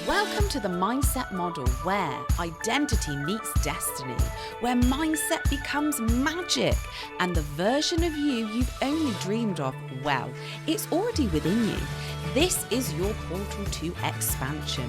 Welcome to the Mindset Model, where identity meets destiny, where mindset becomes magic, and the version of you you've only dreamed of, well, it's already within you. This is your portal to expansion,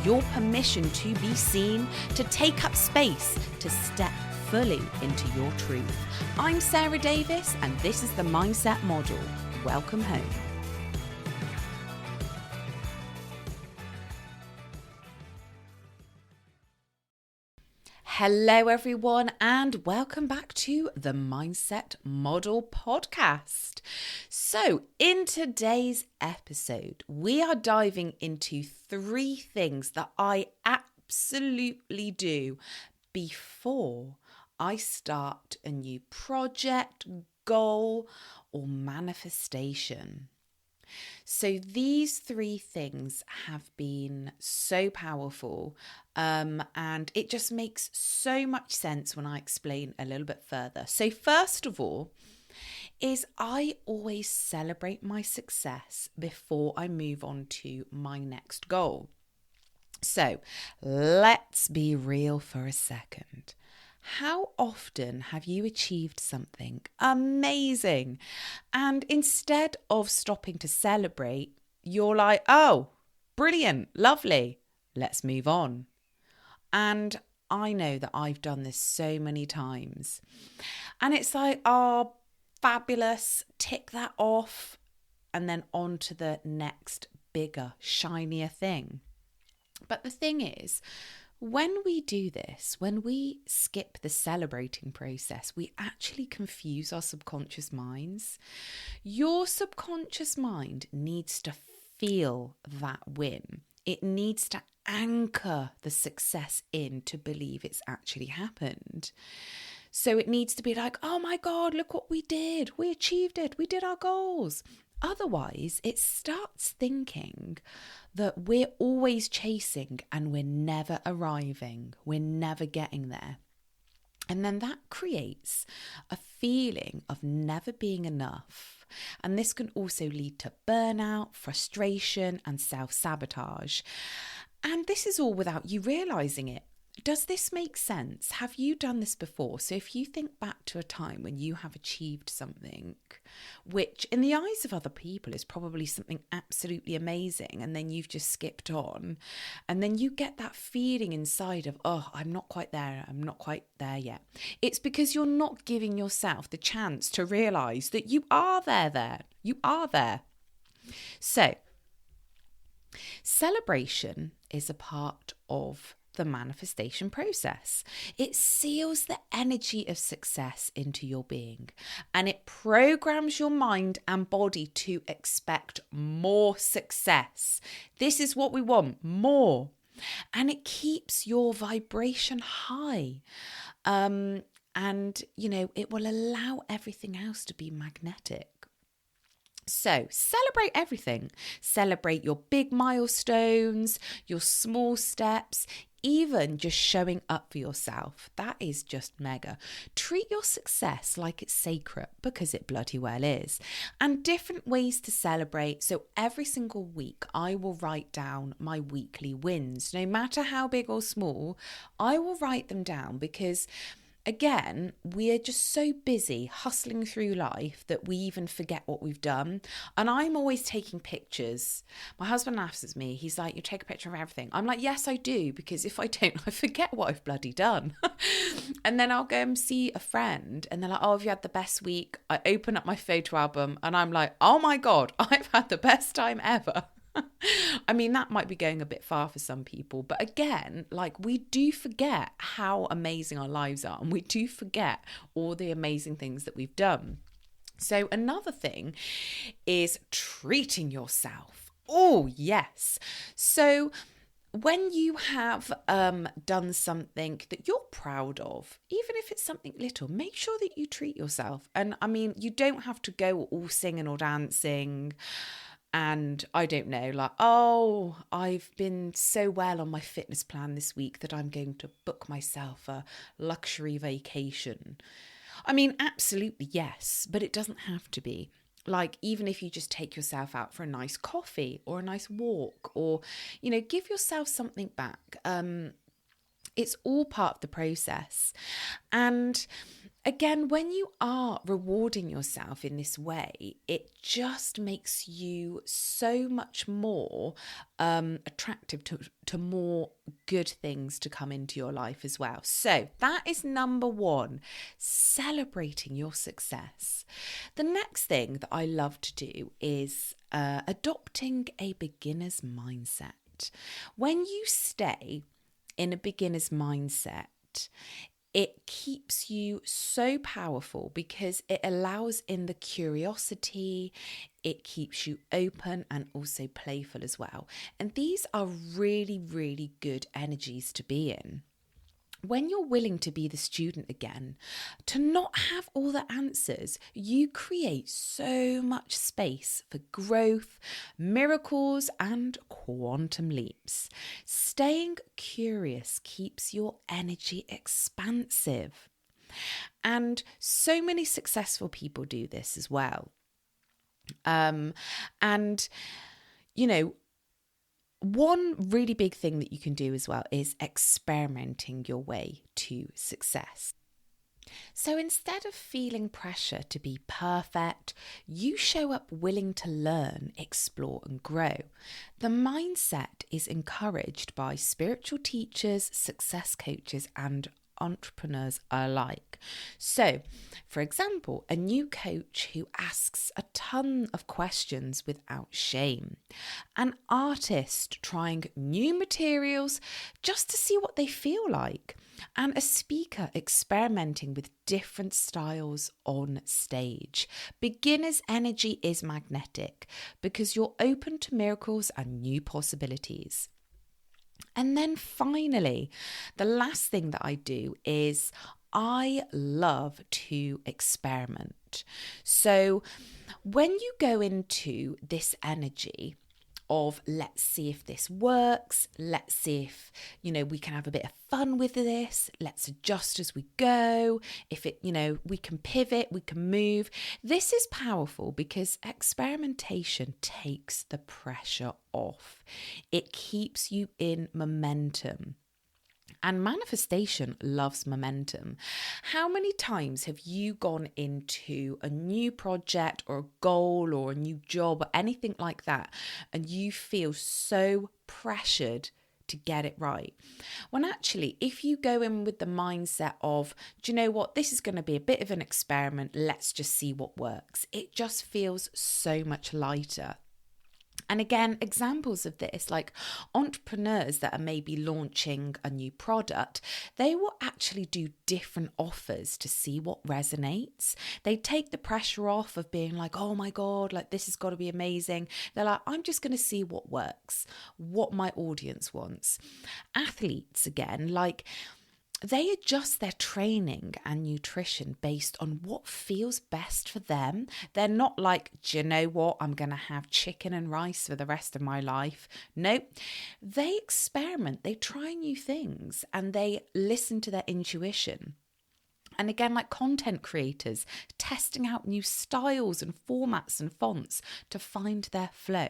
your permission to be seen, to take up space, to step fully into your truth. I'm Sarah Davis, and this is the Mindset Model. Welcome home. Hello everyone, and welcome back to the Mindset Model podcast. So in today's episode, we are diving into 3 things that I absolutely do before I start a new project, goal, or manifestation. So these 3 things have been so powerful, and it just makes so much sense when I explain a little bit further. So first of all, is I always celebrate my success before I move on to my next goal. So let's be real for a second. How often have you achieved something amazing, and instead of stopping to celebrate, you're like, oh, brilliant, lovely, let's move on? And I know that I've done this so many times. And it's like, oh, fabulous, tick that off, and then on to the next bigger, shinier thing. But the thing is, when we do this, when we skip the celebrating process, we actually confuse our subconscious minds. Your subconscious mind needs to feel that win. It needs to anchor the success in to believe it's actually happened. So it needs to be like, oh my God, look what we did. We achieved it. We did our goals. Otherwise, it starts thinking that we're always chasing and we're never arriving. We're never getting there. And then that creates a feeling of never being enough. And this can also lead to burnout, frustration, and self-sabotage. And this is all without you realizing it. Does this make sense? Have you done this before? So if you think back to a time when you have achieved something, which in the eyes of other people is probably something absolutely amazing, and then you've just skipped on, and then you get that feeling inside of, oh, I'm not quite there yet. It's because you're not giving yourself the chance to realize that you are there. You are there. So celebration is a part of the manifestation process. It seals the energy of success into your being, and it programs your mind and body to expect more success. This is what we want, more. And it keeps your vibration high. And, it will allow everything else to be magnetic. So celebrate everything. Celebrate your big milestones, your small steps, even just showing up for yourself. That is just mega. Treat your success like it's sacred, because it bloody well is. And different ways to celebrate. So every single week, I will write down my weekly wins. No matter how big or small, I will write them down, because again, we are just so busy hustling through life that we even forget what we've done. And I'm always taking pictures. My husband laughs at me. He's like, you take a picture of everything. I'm like, yes, I do. Because if I don't, I forget what I've bloody done. And then I'll go and see a friend and they're like, oh, have you had the best week? I open up my photo album and I'm like, oh my God, I've had the best time ever. I mean, that might be going a bit far for some people, but again, we do forget how amazing our lives are, and we do forget all the amazing things that we've done. So another thing is treating yourself. Oh, yes. So when you have done something that you're proud of, even if it's something little, make sure that you treat yourself. And I mean, you don't have to go all singing or dancing. And I don't know, oh, I've been so well on my fitness plan this week that I'm going to book myself a luxury vacation. I mean, absolutely, yes, but it doesn't have to be. Like, even if you just take yourself out for a nice coffee or a nice walk, or, give yourself something back. It's all part of the process. And again, when you are rewarding yourself in this way, it just makes you so much more attractive to more good things to come into your life as well. So that is number one, celebrating your success. The next thing that I love to do is adopting a beginner's mindset. When you stay in a beginner's mindset, it keeps you so powerful because it allows in the curiosity, it keeps you open and also playful as well. And these are really, really good energies to be in. When you're willing to be the student again, to not have all the answers, you create so much space for growth, miracles, and quantum leaps. Staying curious keeps your energy expansive. And so many successful people do this as well. One really big thing that you can do as well is experimenting your way to success. So instead of feeling pressure to be perfect, you show up willing to learn, explore, and grow. The mindset is encouraged by spiritual teachers, success coaches, and entrepreneurs alike. So, for example, a new coach who asks a ton of questions without shame, an artist trying new materials just to see what they feel like, and a speaker experimenting with different styles on stage. Beginner's energy is magnetic because you're open to miracles and new possibilities. And then finally, the last thing that I do is I love to experiment. So when you go into this energy of let's see if this works, let's see if, we can have a bit of fun with this, let's adjust as we go, if it, we can pivot, we can move. This is powerful because experimentation takes the pressure off. It keeps you in momentum. And manifestation loves momentum. How many times have you gone into a new project or a goal or a new job or anything like that, and you feel so pressured to get it right? When actually, if you go in with the mindset of, do you know what, this is going to be a bit of an experiment, let's just see what works, it just feels so much lighter. And again, examples of this, like entrepreneurs that are maybe launching a new product, they will actually do different offers to see what resonates. They take the pressure off of being like, oh my God, like this has got to be amazing. They're like, I'm just going to see what works, what my audience wants. Athletes, again, like, they adjust their training and nutrition based on what feels best for them. They're not like, do you know what, I'm going to have chicken and rice for the rest of my life. Nope. They experiment, they try new things, and they listen to their intuition. And again, like content creators, testing out new styles and formats and fonts to find their flow.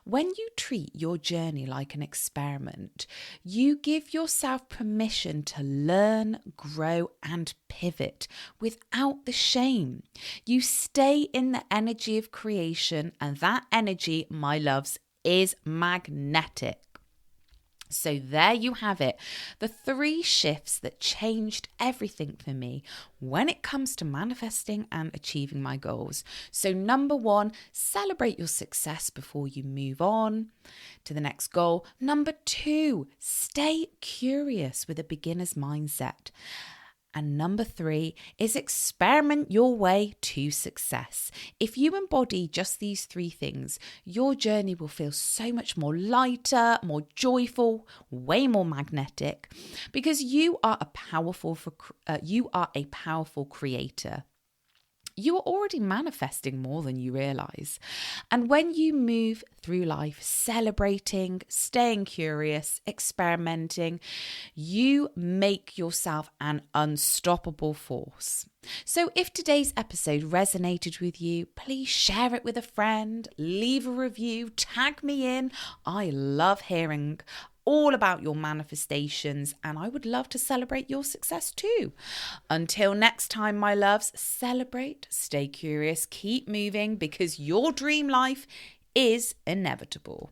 When you treat your journey like an experiment, you give yourself permission to learn, grow, and pivot without the shame. You stay in the energy of creation, and that energy, my loves, is magnetic. So there you have it, the 3 shifts that changed everything for me when it comes to manifesting and achieving my goals. So number 1, celebrate your success before you move on to the next goal. Number 2, stay curious with a beginner's mindset. And number 3 is experiment your way to success. If you embody just these 3 things, your journey will feel so much more lighter, more joyful, way more magnetic, because you are a powerful creator. you are already manifesting more than you realize. And when you move through life celebrating, staying curious, experimenting, you make yourself an unstoppable force. So if today's episode resonated with you, please share it with a friend, leave a review, tag me in. I love hearing all about your manifestations, and I would love to celebrate your success too. Until next time, my loves, celebrate, stay curious, keep moving, because your dream life is inevitable.